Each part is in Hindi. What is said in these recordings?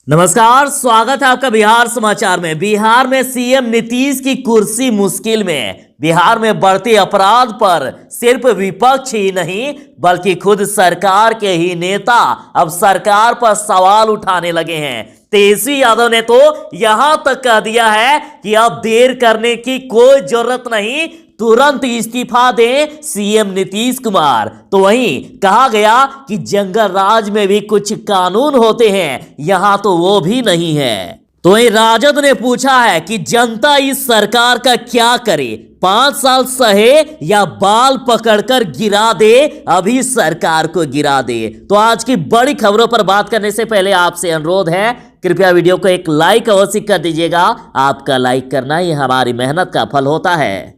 नमस्कार, स्वागत है आपका बिहार समाचार में। बिहार में सीएम नीतीश की कुर्सी मुश्किल में। बिहार में बढ़ते अपराध पर सिर्फ विपक्ष ही नहीं बल्कि खुद सरकार के ही नेता अब सरकार पर सवाल उठाने लगे हैं। तेजस्वी यादव ने तो यहां तक कह दिया है कि अब देर करने की कोई जरूरत नहीं, तुरंत इस्तीफा दें सीएम नीतीश कुमार। तो वहीं कहा गया कि जंगल राज में भी कुछ कानून होते हैं, यहां तो वो भी नहीं है। तो वहीं राजद ने पूछा है कि जनता इस सरकार का क्या करे, 5 साल सहे या बाल पकड़कर गिरा दे, अभी सरकार को गिरा दे। तो आज की बड़ी खबरों पर बात करने से पहले आपसे अनुरोध है, कृपया वीडियो को एक लाइक अवश्य कर दीजिएगा। आपका लाइक करना ही हमारी मेहनत का फल होता है।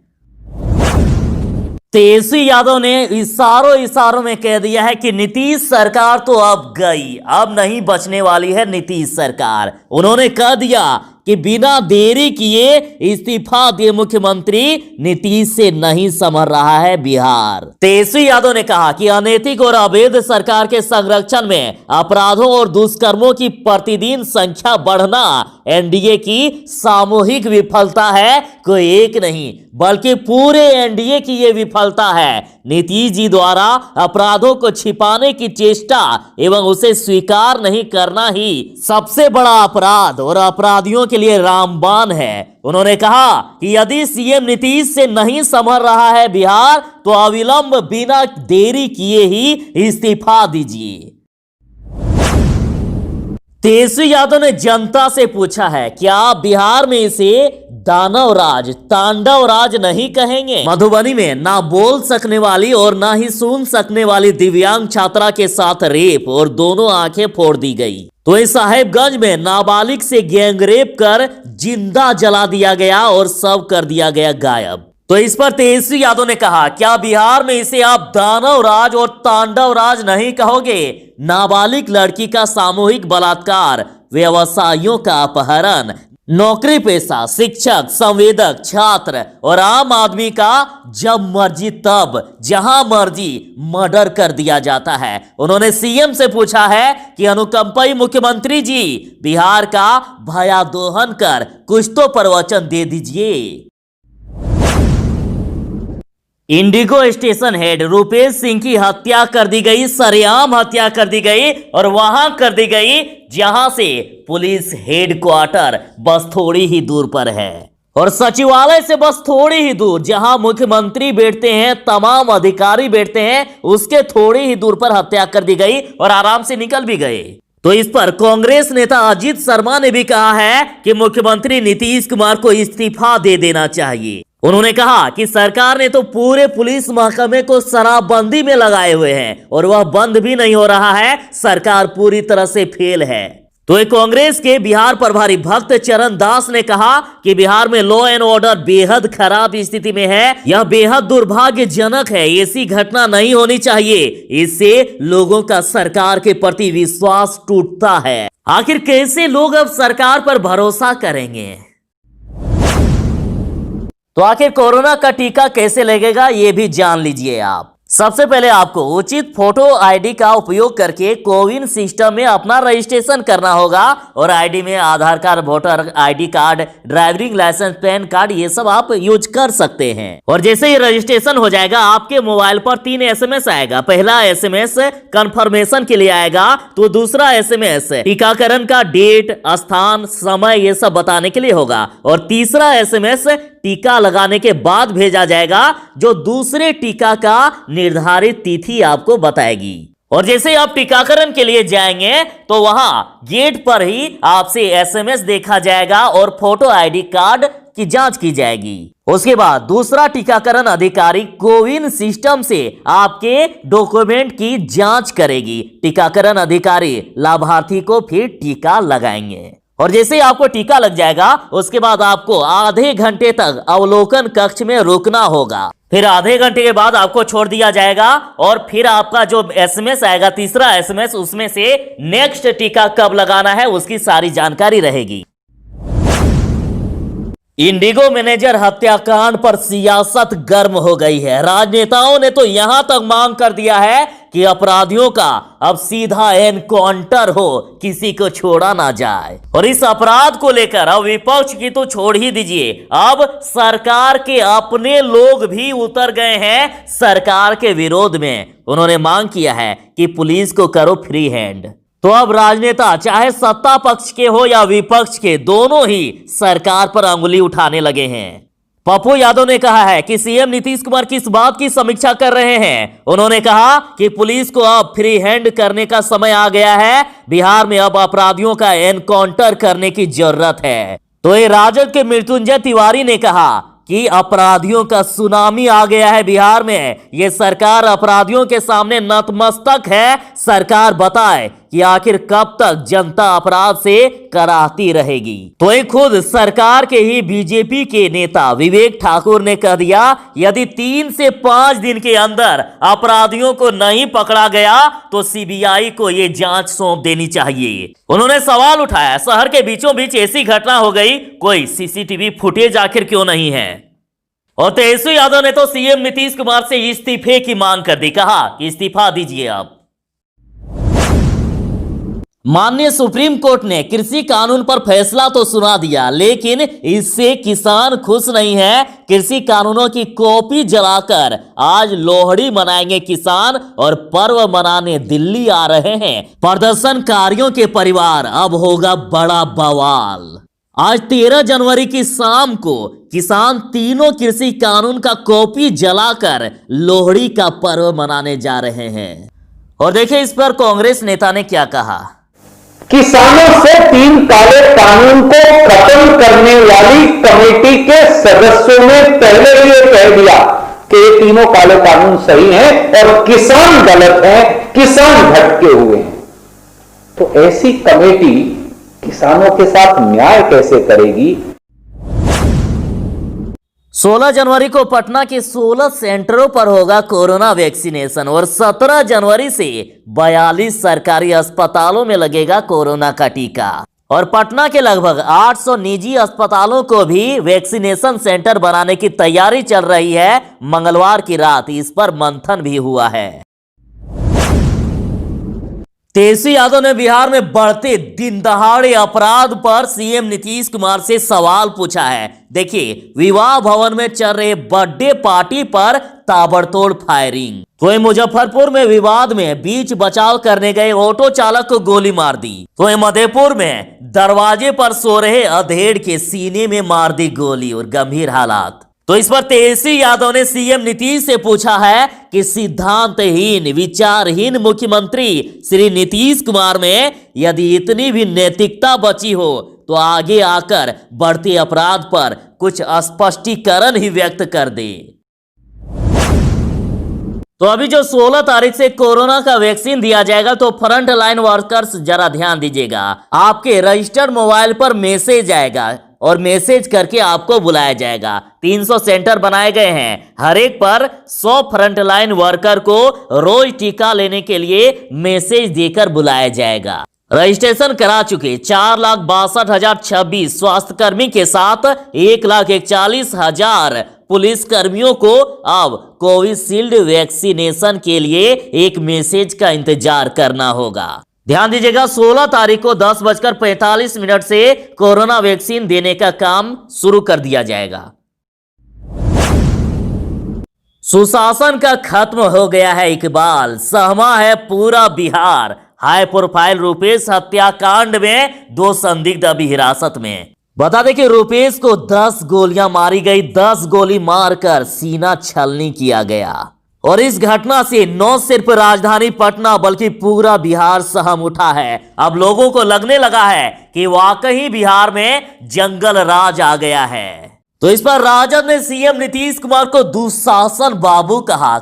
तेजस्वी यादव ने इशारों में कह दिया है कि नीतीश सरकार तो अब गई, अब नहीं बचने वाली है नीतीश सरकार। उन्होंने कह दिया कि बिना देरी किए इस्तीफा दिए मुख्यमंत्री, नीतीश से नहीं संभल रहा है बिहार। तेजस्वी यादव ने कहा कि अनैतिक और अवैध सरकार के संरक्षण में अपराधों और दुष्कर्मों की प्रतिदिन संख्या बढ़ना एनडीए की सामूहिक विफलता है, कोई एक नहीं बल्कि पूरे एनडीए की यह विफलता है। नीतीश जी द्वारा अपराधों को छिपाने की चेष्टा एवं उसे स्वीकार नहीं करना ही सबसे बड़ा अपराध और अपराधियों के लिए रामबाण है। उन्होंने कहा कि यदि सीएम नीतीश से नहीं संभल रहा है बिहार तो अविलंब बिना देरी किए ही इस्तीफा दीजिए। तेजस्वी यादव ने जनता से पूछा है, क्या बिहार में इसे दानव राज, तांडव राज नहीं कहेंगे? मधुबनी में ना बोल सकने वाली और ना ही सुन सकने वाली दिव्यांग छात्रा के साथ रेप और दोनों आंखें फोड़ दी गई। तो इस साहेबगंज में नाबालिग से गैंगरेप कर जिंदा जला दिया गया और सब कर दिया गया गायब। तो इस पर तेजस्वी यादव ने कहा, क्या बिहार में इसे आप दानव राज और तांडव राज नहीं कहोगे? नाबालिग लड़की का सामूहिक बलात्कार, व्यवसायियों का अपहरण, नौकरी पेशा, शिक्षक, संवेदक, छात्र और आम आदमी का जब मर्जी तब जहां मर्जी मर्डर कर दिया जाता है। उन्होंने सीएम से पूछा है कि अनुकंपी मुख्यमंत्री जी, बिहार का भया दोहन कर कुछ तो प्रवचन दे दीजिए। Indigo station head Rupesh Singh की हत्या कर दी गई, सरेआम हत्या कर दी गई और वहां कर दी गई जहां से पुलिस हेडक्वार्टर बस थोड़ी ही दूर पर है और सचिवालय से बस थोड़ी ही दूर जहां मुख्यमंत्री बैठते हैं, तमाम अधिकारी बैठते हैं, उसके थोड़ी ही दूर पर हत्या कर दी गई और आराम से निकल भी गए। तो इस पर कांग्रेस नेता अजीत शर्मा ने भी कहा है कि मुख्यमंत्री नीतीश कुमार को इस्तीफा दे देना चाहिए। उन्होंने कहा कि सरकार ने तो पूरे पुलिस महकमे को शराबबंदी में लगाए हुए हैं और वह बंद भी नहीं हो रहा है, सरकार पूरी तरह से फेल है। तो एक कांग्रेस के बिहार प्रभारी भक्त चरण दास ने कहा कि बिहार में लॉ एंड ऑर्डर बेहद खराब स्थिति में है, यह बेहद दुर्भाग्यजनक है, ऐसी घटना नहीं होनी चाहिए, इससे लोगों का सरकार के प्रति विश्वास टूटता है। आखिर कैसे लोग अब सरकार पर भरोसा करेंगे? तो आखिर कोरोना का टीका कैसे लगेगा ये भी जान लीजिए आप। सबसे पहले आपको उचित फोटो आईडी का उपयोग करके कोविन सिस्टम में अपना रजिस्ट्रेशन करना होगा और आईडी में Aadhaar card, voter ID card, driving licence, PAN card ये सब आप यूज कर सकते हैं। और जैसे ही रजिस्ट्रेशन हो जाएगा आपके मोबाइल पर 3 SMS आएगा। पहला SMS कंफर्मेशन के लिए आएगा, तो दूसरा SMS टीकाकरण का डेट, स्थान, समय ये सब बताने के लिए होगा और तीसरा SMS टीका लगाने के बाद भेजा जाएगा जो दूसरे टीका का निर्धारित तिथि आपको बताएगी। और जैसे आप टीकाकरण के लिए जाएंगे तो वहां गेट पर ही आपसे SMS देखा जाएगा और फोटो आईडी कार्ड की जांच की जाएगी। उसके बाद दूसरा टीकाकरण अधिकारी कोविन सिस्टम से आपके डॉक्यूमेंट की जांच करेगी। टीकाकरण अधिकारी लाभार्थी को फिर टीका लगाएंगे और जैसे ही आपको टीका लग जाएगा उसके बाद आपको आधे घंटे तक अवलोकन कक्ष में रुकना होगा। फिर आधे घंटे के बाद आपको छोड़ दिया जाएगा और फिर आपका जो SMS आएगा, तीसरा SMS, उसमें से नेक्स्ट टीका कब लगाना है उसकी सारी जानकारी रहेगी। इंडिगो मैनेजर हत्याकांड पर सियासत गर्म हो गई है। राजनेताओं ने तो यहां तक मांग कर दिया है कि अपराधियों का अब सीधा एनकाउंटर हो, किसी को छोड़ा ना जाए। और इस अपराध को लेकर अब विपक्ष की तो छोड़ ही दीजिए, अब सरकार के अपने लोग भी उतर गए हैं सरकार के विरोध में। उन्होंने मांग किया है कि पुलिस को करो फ्री हैंड। तो अब राजनेता चाहे सत्ता पक्ष के हो या विपक्ष के, दोनों ही सरकार पर अंगुली उठाने लगे हैं। पप्पू यादव ने कहा है कि सीएम नीतीश कुमार किस बात की समीक्षा कर रहे हैं। उन्होंने कहा कि पुलिस को अब फ्री हैंड करने का समय आ गया है। बिहार में अब अपराधियों का एनकाउंटर करने की जरूरत है। तो ये राजद के मृत्युंजय तिवारी ने कहा कि अपराधियों का सुनामी आ गया है बिहार में। ये सरकार अपराधियों के सामने नतमस्तक है। सरकार बताए कि आखिर कब तक जनता अपराध से कराती रहेगी। तो ये खुद सरकार के ही बीजेपी के नेता विवेक ठाकुर ने कह दिया, यदि 3 से 5 दिन के अंदर अपराधियों को नहीं पकड़ा गया तो सीबीआई को ये जांच सौंप देनी चाहिए। उन्होंने सवाल उठाया, शहर के बीचों बीच ऐसी घटना हो गई, कोई सीसीटीवी फुटेज आखिर क्यों नहीं है। और तेजस्वी यादव ने तो सीएम नीतीश कुमार से इस्तीफे की मांग कर दी, कहा कि इस्तीफा दीजिए आप। माननीय सुप्रीम कोर्ट ने कृषि कानून पर फैसला तो सुना दिया, लेकिन इससे किसान खुश नहीं है। कृषि कानूनों की कॉपी जलाकर आज लोहड़ी मनाएंगे किसान और पर्व मनाने दिल्ली आ रहे हैं प्रदर्शनकारियों के परिवार। अब होगा बड़ा बवाल। आज 13 जनवरी की शाम को किसान तीनों कृषि कानून का कॉपी जलाकर लोहड़ी का पर्व मनाने जा रहे हैं। और देखिए इस पर कांग्रेस नेता ने क्या कहा। किसानों से 3 काले कानून को खत्म करने वाली कमेटी के सदस्यों ने पहले ही ये कह दिया कि ये तीनों काले कानून सही हैं और किसान गलत हैं, किसान भटके हुए हैं। तो ऐसी कमेटी किसानों के साथ न्याय कैसे करेगी। 16 जनवरी को पटना के 16 सेंटरों पर होगा कोरोना वैक्सीनेशन और 17 जनवरी से 42 सरकारी अस्पतालों में लगेगा कोरोना का टीका। और पटना के लगभग 800 निजी अस्पतालों को भी वैक्सीनेशन सेंटर बनाने की तैयारी चल रही है। मंगलवार की रात इस पर मंथन भी हुआ है। तेजस्वी यादव ने बिहार में बढ़ते दिन दहाड़े अपराध पर सीएम नीतीश कुमार से सवाल पूछा है। देखिए, विवाह भवन में चल रहे बर्थडे पार्टी पर ताबड़तोड़ फायरिंग। तो मुजफ्फरपुर में विवाद में बीच बचाव करने गए ऑटो चालक को गोली मार दी। तो मधेपुर में दरवाजे पर सो रहे अधेड़ के सीने में मार दी गोली और गंभीर हालात। तो इस पर तेजस्वी यादव ने सीएम नीतीश से पूछा है कि सिद्धांतहीन विचारहीन मुख्यमंत्री श्री नीतीश कुमार में यदि इतनी भी नैतिकता बची हो तो आगे आकर बढ़ते अपराध पर कुछ स्पष्टीकरण ही व्यक्त कर दे। तो अभी जो 16 तारीख से कोरोना का वैक्सीन दिया जाएगा, तो फ्रंट लाइन वर्कर्स जरा ध्यान दीजिएगा। आपके रजिस्टर्ड मोबाइल पर मैसेज आएगा और मैसेज करके आपको बुलाया जाएगा। 300 सेंटर बनाए गए हैं, हर एक पर 100 फ्रंट लाइन वर्कर को रोज टीका लेने के लिए मैसेज देकर बुलाया जाएगा। रजिस्ट्रेशन करा चुके 4,62,026 स्वास्थ्यकर्मी के साथ 1,41,000 पुलिस कर्मियों को अब कोविशील्ड वैक्सीनेशन के लिए एक मैसेज का इंतजार करना होगा। ध्यान दीजिएगा, 16 तारीख को 10:45 से कोरोना वैक्सीन देने का काम शुरू कर दिया जाएगा। सुशासन का खत्म हो गया है इकबाल, सहमा है पूरा बिहार। हाई प्रोफाइल रुपेश हत्याकांड में 2 संदिग्ध अभी हिरासत में। बता दें कि रुपेश को 10 गोलियां मारी गई, 10 गोली मारकर सीना छलनी किया गया। और इस घटना से न सिर्फ राजधानी पटना बल्कि पूरा बिहार सहम उठा है। अब लोगों को लगने लगा है कि वाकई बिहार में जंगल राज आ गया है। तो इस पर राजद ने सीएम नीतीश कुमार को दुशासन बाबू कहा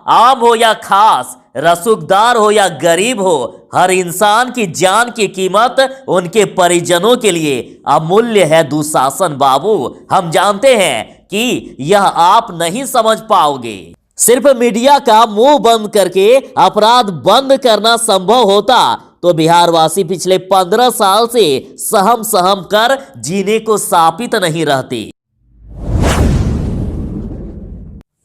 आम हो या खास, रसूखदार हो या गरीब हो, हर इंसान की जान की कीमत उनके परिजनों के लिए अमूल्य है दुशासन बाबू। हम जानते हैं कि यह आप नहीं समझ पाओगे। सिर्फ मीडिया का मुंह बंद करके अपराध बंद करना संभव होता तो बिहार वासी पिछले 15 साल से सहम कर जीने को सापित नहीं रहते।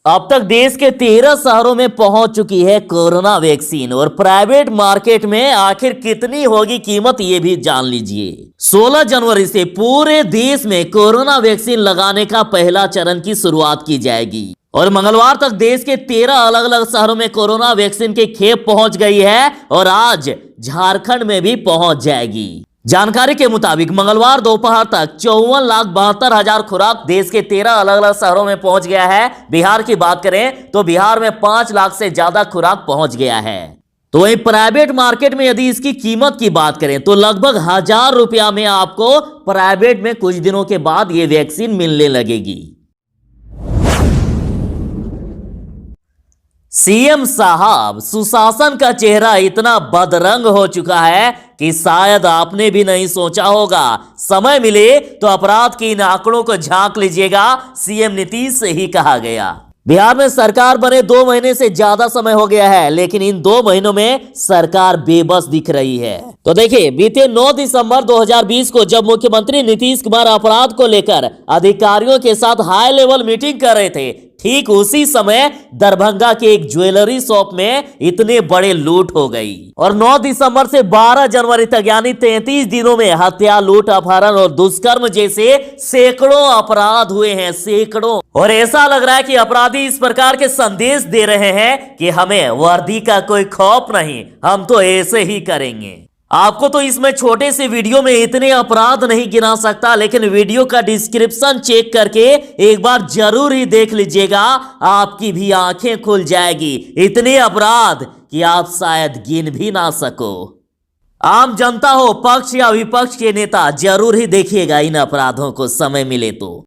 अब तक देश के 13 शहरों में पहुंच चुकी है कोरोना वैक्सीन और प्राइवेट मार्केट में आखिर कितनी होगी कीमत ये भी जान लीजिए। 16 जनवरी से पूरे देश में कोरोना वैक्सीन लगाने का पहला चरण की शुरुआत की जाएगी और मंगलवार तक देश के 13 अलग अलग शहरों में कोरोना वैक्सीन की खेप पहुंच गई है और आज झारखंड में भी पहुंच जाएगी। जानकारी के मुताबिक मंगलवार दोपहर तक 54,72,000 खुराक देश के 13 अलग अलग शहरों में पहुंच गया है। बिहार की बात करें तो बिहार में 5 लाख से ज्यादा खुराक पहुंच गया है। तो वहीं प्राइवेट मार्केट में यदि इसकी कीमत की बात करें तो लगभग 1,000 रुपया में आपको प्राइवेट में कुछ दिनों के बाद ये वैक्सीन मिलने लगेगी। सीएम साहब, सुशासन का चेहरा इतना बदरंग हो चुका है कि शायद आपने भी नहीं सोचा होगा। समय मिले तो अपराध के इन आंकड़ों को झांक लीजिएगा, सीएम नीतीश से ही कहा गया। बिहार में सरकार बने 2 महीने से ज्यादा समय हो गया है, लेकिन इन 2 महीनों में सरकार बेबस दिख रही है। तो देखिए, बीते 9 दिसंबर 2020 को जब मुख्यमंत्री नीतीश कुमार अपराध को लेकर अधिकारियों के साथ हाई लेवल मीटिंग कर रहे थे, ठीक उसी समय दरभंगा के एक ज्वेलरी शॉप में इतने बड़े लूट हो गई और 9 दिसंबर से 12 जनवरी तक यानी 33 दिनों में हत्या, लूट, अपहरण और दुष्कर्म जैसे सैकड़ों अपराध हुए हैं, सैकड़ों। और ऐसा लग रहा है कि अपराधी इस प्रकार के संदेश दे रहे हैं कि हमें वर्दी का कोई खौफ नहीं, हम तो ऐसे ही करेंगे। आपको तो इसमें छोटे से वीडियो में इतने अपराध नहीं गिना सकता, लेकिन वीडियो का डिस्क्रिप्शन चेक करके एक बार जरूर ही देख लीजिएगा, आपकी भी आंखें खुल जाएगी। इतने अपराध कि आप शायद गिन भी ना सको। आम जनता हो, पक्ष या विपक्ष के नेता, जरूर ही देखिएगा इन अपराधों को समय मिले तो।